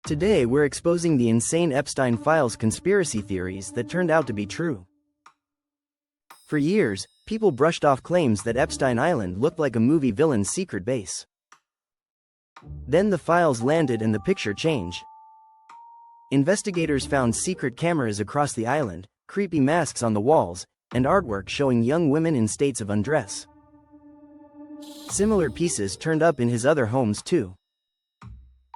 Today we're exposing the insane Epstein files conspiracy theories that turned out to be true. For years, people brushed off claims that Epstein Island looked like a movie villain's secret base. Then the files landed and the picture changed. Investigators found secret cameras across the island, creepy masks on the walls, and artwork showing young women in states of undress. Similar pieces turned up in his other homes too.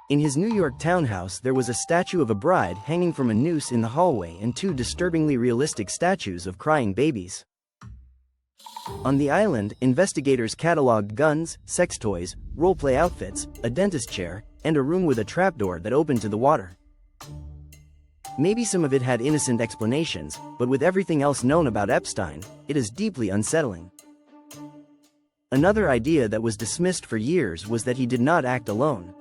In his New York townhouse there was a statue of a bride hanging from a noose in the hallway and two disturbingly realistic statues of crying babies. On the island, investigators cataloged guns, sex toys, role-play outfits, a dentist chair, and a room with a trapdoor that opened to the water. Maybe some of it had innocent explanations, but with everything else known about Epstein, it is deeply unsettling. Another idea that was dismissed for years was that he did not act alone.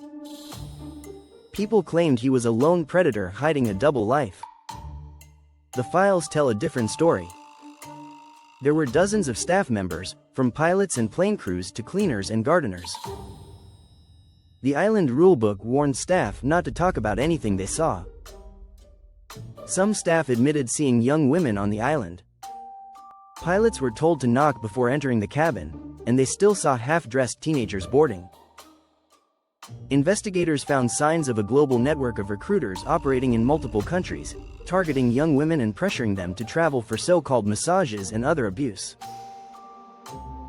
People claimed he was a lone predator hiding a double life. The files tell a different story. There were dozens of staff members, from pilots and plane crews to cleaners and gardeners. The island rulebook warned staff not to talk about anything they saw. Some staff admitted seeing young women on the island. Pilots were told to knock before entering the cabin, and they still saw half-dressed teenagers boarding. Investigators found signs of a global network of recruiters operating in multiple countries, targeting young women and pressuring them to travel for so-called massages and other abuse.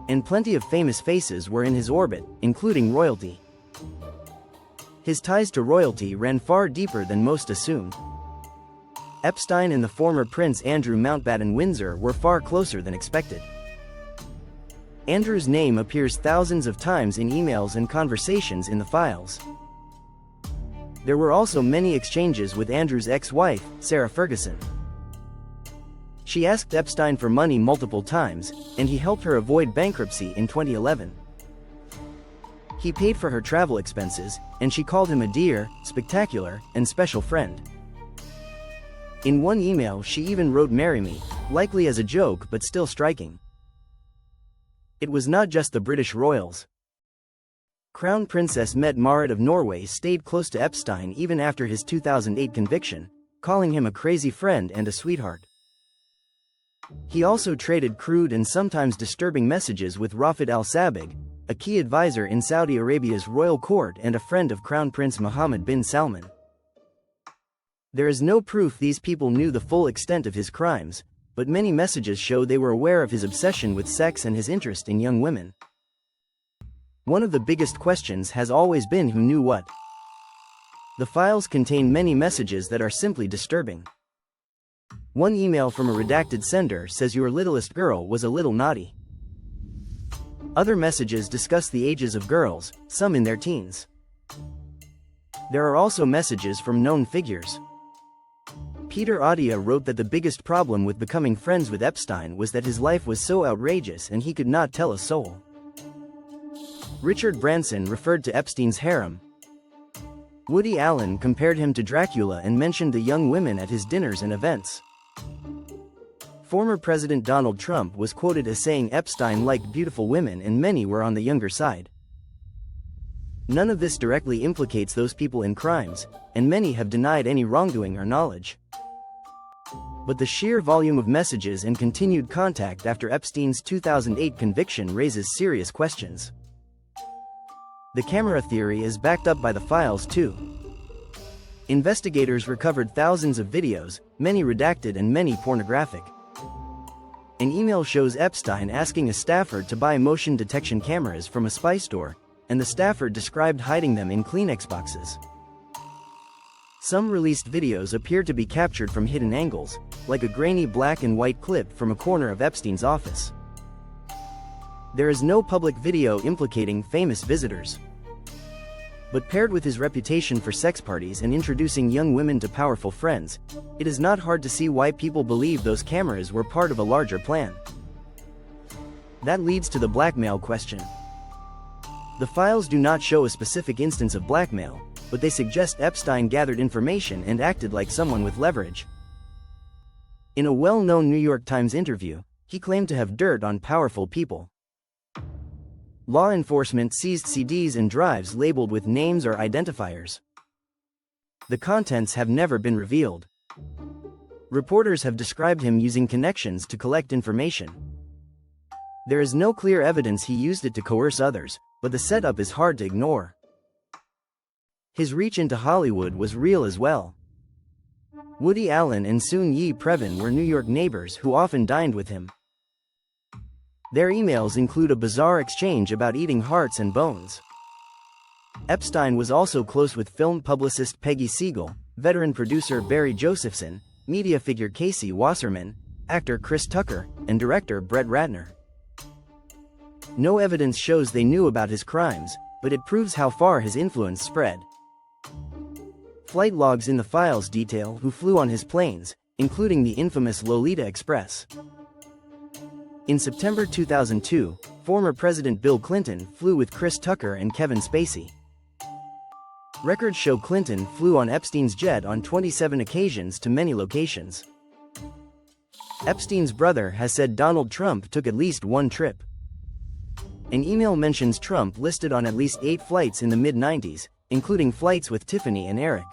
And plenty of famous faces were in his orbit, including royalty. His ties to royalty ran far deeper than most assumed. Epstein and the former Prince Andrew Mountbatten-Windsor were far closer than expected. Andrew's name appears thousands of times in emails and conversations in the files. There were also many exchanges with Andrew's ex-wife, Sarah Ferguson. She asked Epstein for money multiple times, and he helped her avoid bankruptcy in 2011. He paid for her travel expenses, and she called him a dear, spectacular, and special friend. In one email she even wrote "Marry me," likely as a joke but still striking. It was not just the British royals. Crown Princess Mette Marit of Norway stayed close to Epstein even after his 2008 conviction, calling him a crazy friend and a sweetheart. He also traded crude and sometimes disturbing messages with Rafid al-Sabig, a key advisor in Saudi Arabia's royal court and a friend of Crown Prince Mohammed bin Salman. There is no proof these people knew the full extent of his crimes, but many messages show they were aware of his obsession with sex and his interest in young women. One of the biggest questions has always been who knew what. The files contain many messages that are simply disturbing. One email from a redacted sender says your littlest girl was a little naughty. Other messages discuss the ages of girls, some in their teens. There are also messages from known figures. Peter Adia wrote that the biggest problem with becoming friends with Epstein was that his life was so outrageous and he could not tell a soul. Richard Branson referred to Epstein's harem. Woody Allen compared him to Dracula and mentioned the young women at his dinners and events. Former President Donald Trump was quoted as saying Epstein liked beautiful women and many were on the younger side. None of this directly implicates those people in crimes, and many have denied any wrongdoing or knowledge. But the sheer volume of messages and continued contact after Epstein's 2008 conviction raises serious questions. The camera theory is backed up by the files too. Investigators recovered thousands of videos, many redacted and many pornographic. An email shows Epstein asking a staffer to buy motion detection cameras from a spy store, and the staffer described hiding them in Kleenex boxes. Some released videos appear to be captured from hidden angles, like a grainy black and white clip from a corner of Epstein's office. There is no public video implicating famous visitors. But paired with his reputation for sex parties and introducing young women to powerful friends, it is not hard to see why people believe those cameras were part of a larger plan. That leads to the blackmail question. The files do not show a specific instance of blackmail, but they suggest Epstein gathered information and acted like someone with leverage. In a well-known New York Times interview, he claimed to have dirt on powerful people. Law enforcement seized CDs and drives labeled with names or identifiers. The contents have never been revealed. Reporters have described him using connections to collect information. There is no clear evidence he used it to coerce others, but the setup is hard to ignore. His reach into Hollywood was real as well. Woody Allen and Soon Yi Previn were New York neighbors who often dined with him. Their emails include a bizarre exchange about eating hearts and bones. Epstein was also close with film publicist Peggy Siegel, veteran producer Barry Josephson, media figure Casey Wasserman, actor Chris Tucker, and director Brett Ratner. No evidence shows they knew about his crimes, but it proves how far his influence spread. Flight logs in the files detail who flew on his planes, including the infamous Lolita Express. In September 2002, former President Bill Clinton flew with Chris Tucker and Kevin Spacey. Records show Clinton flew on Epstein's jet on 27 occasions to many locations. Epstein's brother has said Donald Trump took at least one trip. An email mentions Trump listed on at least 8 flights in the mid-90s, including flights with Tiffany and Eric.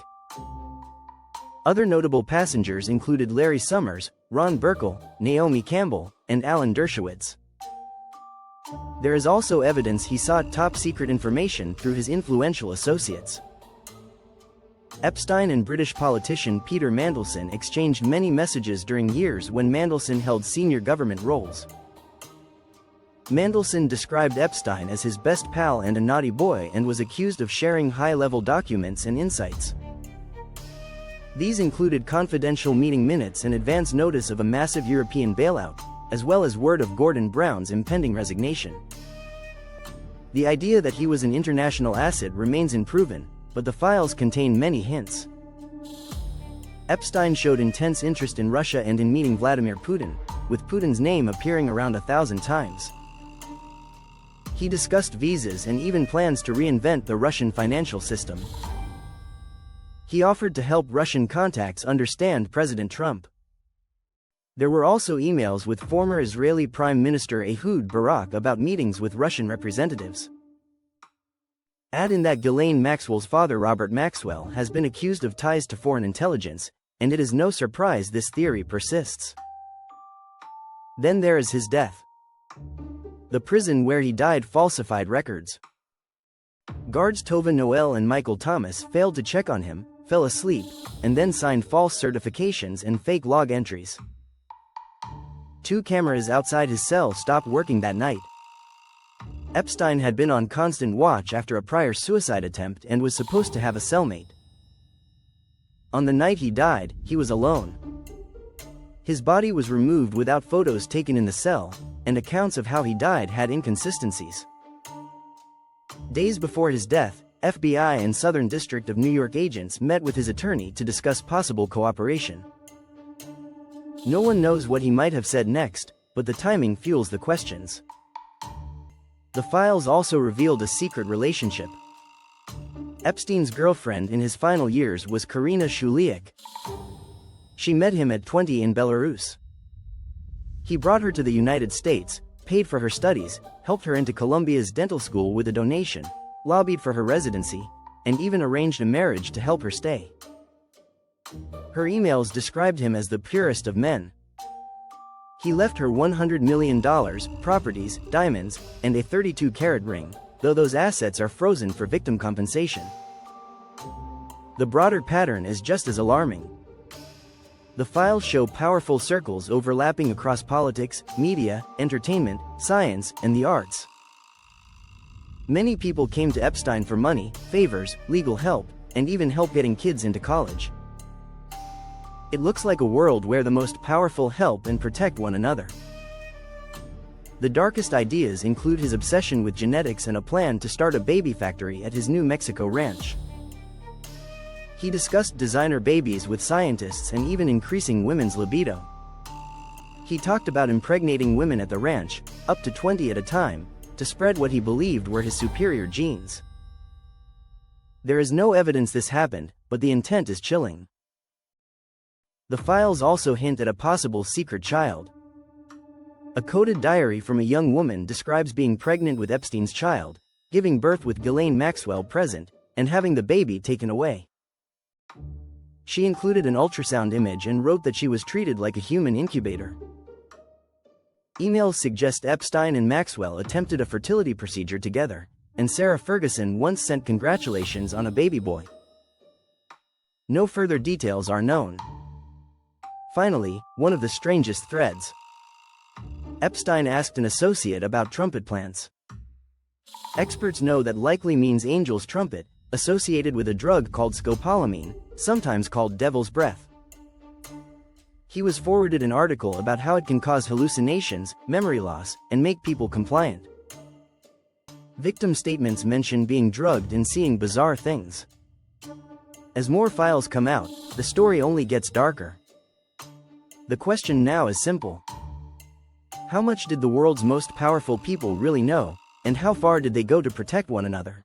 Other notable passengers included Larry Summers, Ron Burkle, Naomi Campbell, and Alan Dershowitz. There is also evidence he sought top-secret information through his influential associates. Epstein and British politician Peter Mandelson exchanged many messages during years when Mandelson held senior government roles. Mandelson described Epstein as his best pal and a naughty boy and was accused of sharing high-level documents and insights. These included confidential meeting minutes and advance notice of a massive European bailout, as well as word of Gordon Brown's impending resignation. The idea that he was an international asset remains unproven, but the files contain many hints. Epstein showed intense interest in Russia and in meeting Vladimir Putin, with Putin's name appearing around 1,000 times. He discussed visas and even plans to reinvent the Russian financial system. He offered to help Russian contacts understand President Trump. There were also emails with former Israeli Prime Minister Ehud Barak about meetings with Russian representatives. Add in that Ghislaine Maxwell's father Robert Maxwell has been accused of ties to foreign intelligence, and it is no surprise this theory persists. Then there is his death. The prison where he died falsified records. Guards Tova Noel and Michael Thomas failed to check on him, fell asleep, and then signed false certifications and fake log entries. 2 cameras outside his cell stopped working that night. Epstein had been on constant watch after a prior suicide attempt and was supposed to have a cellmate. On the night he died, he was alone. His body was removed without photos taken in the cell, and accounts of how he died had inconsistencies. Days before his death, FBI and Southern District of New York agents met with his attorney to discuss possible cooperation. No one knows what he might have said next, but the timing fuels the questions. The files also revealed a secret relationship. Epstein's girlfriend in his final years was Karina Shuliak. She met him at 20 in Belarus. He brought her to the United States, paid for her studies, helped her into Columbia's dental school with a donation, lobbied for her residency, and even arranged a marriage to help her stay. Her emails described him as the purest of men. He left her $100 million, properties, diamonds, and a 32-carat ring, though those assets are frozen for victim compensation. The broader pattern is just as alarming. The files show powerful circles overlapping across politics, media, entertainment, science, and the arts. Many people came to Epstein for money, favors, legal help, and even help getting kids into college. It looks like a world where the most powerful help and protect one another. The darkest ideas include his obsession with genetics and a plan to start a baby factory at his New Mexico ranch. He discussed designer babies with scientists and even increasing women's libido. He talked about impregnating women at the ranch, up to 20 at a time, to spread what he believed were his superior genes. There is no evidence this happened, but the intent is chilling. The files also hint at a possible secret child. A coded diary from a young woman describes being pregnant with Epstein's child, giving birth with Ghislaine Maxwell present, and having the baby taken away. She included an ultrasound image and wrote that she was treated like a human incubator. Emails suggest Epstein and Maxwell attempted a fertility procedure together, and Sarah Ferguson once sent congratulations on a baby boy. No further details are known. Finally, one of the strangest threads. Epstein asked an associate about trumpet plants. Experts know that likely means angel's trumpet, associated with a drug called scopolamine, sometimes called devil's breath. He was forwarded an article about how it can cause hallucinations, memory loss, and make people compliant. Victim statements mention being drugged and seeing bizarre things. As more files come out, the story only gets darker. The question now is simple. How much did the world's most powerful people really know, and how far did they go to protect one another?